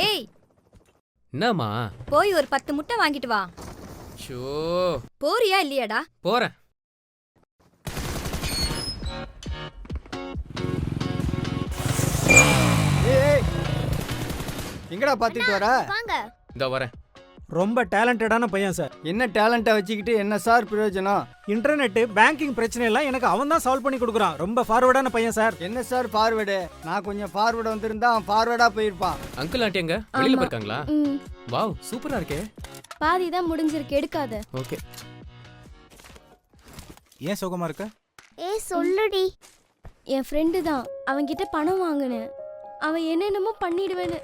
ஏய் என்னம்மா? போய் ஒரு 10 முட்டை வாங்கிட்டு வா. ஷோ போறியா இல்லையாடா? போறேன். ஏய் எங்கடா பாத்துட்டு வர? வாங்க. இதோ வரேன். ரொம்ப டேலண்டடான பையன் சார். என்ன டேலண்ட்டை வச்சுக்கிட்டு என்ன சார் பிரயோஜனம்? இன்டர்நெட் பேங்கிங் பிரச்சனை எல்லாம் எனக்கு அவன் தான் சால்வ் பண்ணி கொடுக்குறான். ரொம்ப ஃபார்வர்டான பையன் சார். என்ன சார் ஃபார்வேர்டு? நான் கொஞ்சம் ஃபார்வேர்டு வந்திருந்தா அவன் ஃபார்வேர்டா போயிருப்பான். அங்கிள் ஆண்டி எங்க? வெளியில போயிருக்காங்களா? வாவ் சூப்பரா இருக்கே. பாதி தான் முடிஞ்சிருக்கு, எடுக்காத. ஓகே. ஏன் சுகமா இருக்க? ஏய் சொல்லுடி. என் ஃப்ரெண்டு தான், அவன்கிட்ட பணம் வாங்கினேன். அவன் என்னென்னமோ பண்ணிடுவேன்னு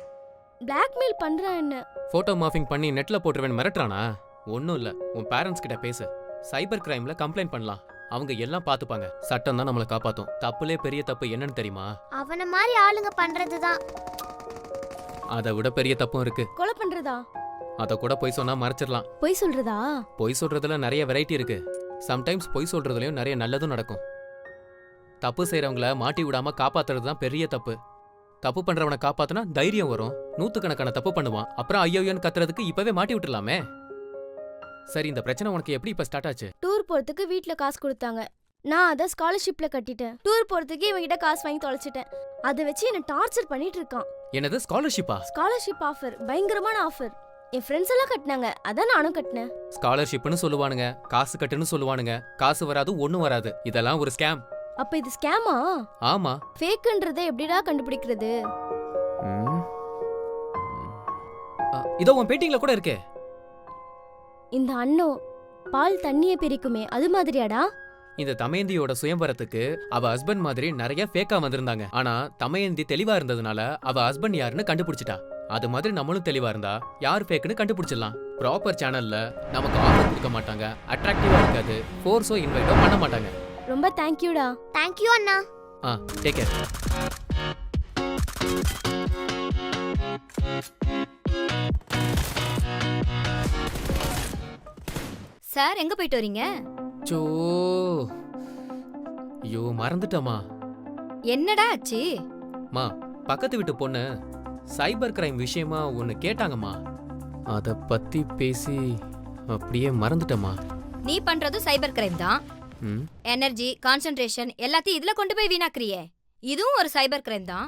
பிளாக்மெயில் பண்றான். என்ன போட்டோ மார்ஃபிங் பண்ணி நெட்ல போட்டுருவேன் மிரட்டுறானா? ஒன்றும் இல்லை, உன் பேரண்ட்ஸ் கிட்ட பேசு. சைபர் கிரைம்ல கம்ப்ளைண்ட் பண்ணலாம். அவங்க எல்லாம் பார்த்துப்பாங்க. சட்டம் தான் நம்மளை காப்பாற்றும். தப்புலே பெரிய தப்பு என்னன்னு தெரியுமா? அவன மாதிரி ஆளுங்க பண்றதுதான். அதை விட பெரிய தப்பும் இருக்கு. கொலை பண்றதா? அதை கூட பொய் சொன்னா மறைச்சிடலாம். பொய் சொல்றதா? பொய் சொல்றதுல நிறைய வெரைட்டி இருக்கு. சம்டைம்ஸ் பொய் சொல்றதுலயும் நிறைய நல்லதும் நடக்கும். தப்பு செய்யறவங்கள மாட்டி விடாம காப்பாத்துறது தான் பெரிய தப்பு. தப்பு பண்றவனை காப்பாத்துனா தைரியம் வரும். 100கணக்கான தப்பு பண்ணுவான். அப்புறம் ஐயோன்னு கத்துறதுக்கு இப்பவே மாட்டி விட்டுலாமே. சரி, இந்த பிரச்சனை உனக்கு எப்படி இப்ப ஸ்டார்ட் ஆச்சு? டூர் போறதுக்கு வீட்ல காசு கொடுத்தாங்க. நான் அதை ஸ்காலர்ஷிப்ல கட்டிட்டேன். டூர் போறதுக்கு இவங்கிட்ட காசு வாங்கி தொலைச்சிட்டேன். அதை வச்சு என்ன டார்ச்சர் பண்ணிட்டு இருக்கான். என்னது ஸ்காலர்ஷிப்பா? ஸ்காலர்ஷிப் ஆஃபர், பயங்கரமான ஆஃபர். என் ஃப்ரெண்ட்ஸ் எல்லாம் கட்டினாங்க, அதான் நானும் கட்டினேன். ஸ்காலர்ஷிப்னு சொல்லுவானுங்க, காசு கட்டுன்னு சொல்லுவானுங்க. காசு வராது, ஒண்ணும் வராது. இதெல்லாம் ஒரு ஸ்கேம். அப்ப இது ஸ்கேமா? ஆமா. ஃபேக்ன்றதை எப்படிடா கண்டுபிடிக்கிறது? இதோ உன் பெயிண்டிங்ல கூட இருக்கே. இந்த அண்ணோ பால் தண்ணியை பிரிக்குமே, அது மாதிரியாடா? இந்த தமயந்தியோட சுயம்பரத்துக்கு அவ ஹஸ்பண்ட் மாதிரி நிறைய ஃபேக்கா வந்திருந்தாங்க. ஆனா தமயந்தி தெளிவா இருந்ததுனால அவ ஹஸ்பண்ட் யாருன்னு கண்டுபிடிச்சிட்டா. அது மாதிரி நம்மளும் தெளிவா இருந்தா யார் ஃபேக்குன்னு கண்டுபிடிச்சிடலாம். ப்ராப்பர் சேனல்ல நமக்கு ஆஃபர் கொடுக்க மாட்டாங்க, அட்ராக்டிவா இருக்காது, ஃபோர்ஸோ இன்வைட்டோ பண்ண மாட்டாங்க. ரொம்ப தேங்க்யூடா. தேங்க்யூ அண்ணா. Take care. சார் எங்க போயிட்டு வரீங்க? சோ ஐயோ மறந்துட்டமா. என்னடா ஆச்சு? மா, பக்கத்து வீட்டு பொண்ணு சைபர் கிரைம் விஷயமா ஒன்னு கேட்டாங்கம்மா. அத பத்தி பேசி அப்படியே மறந்துட்டமா. நீ பண்றது சைபர் கிரைம் தான். எனர்ஜி, கான்சென்ட்ரேஷன் எல்லாத்தையும் இதுல கொண்டு போய் வீணாக்குறியே. இதுவும் ஒரு சைபர் கிரைம் தான்.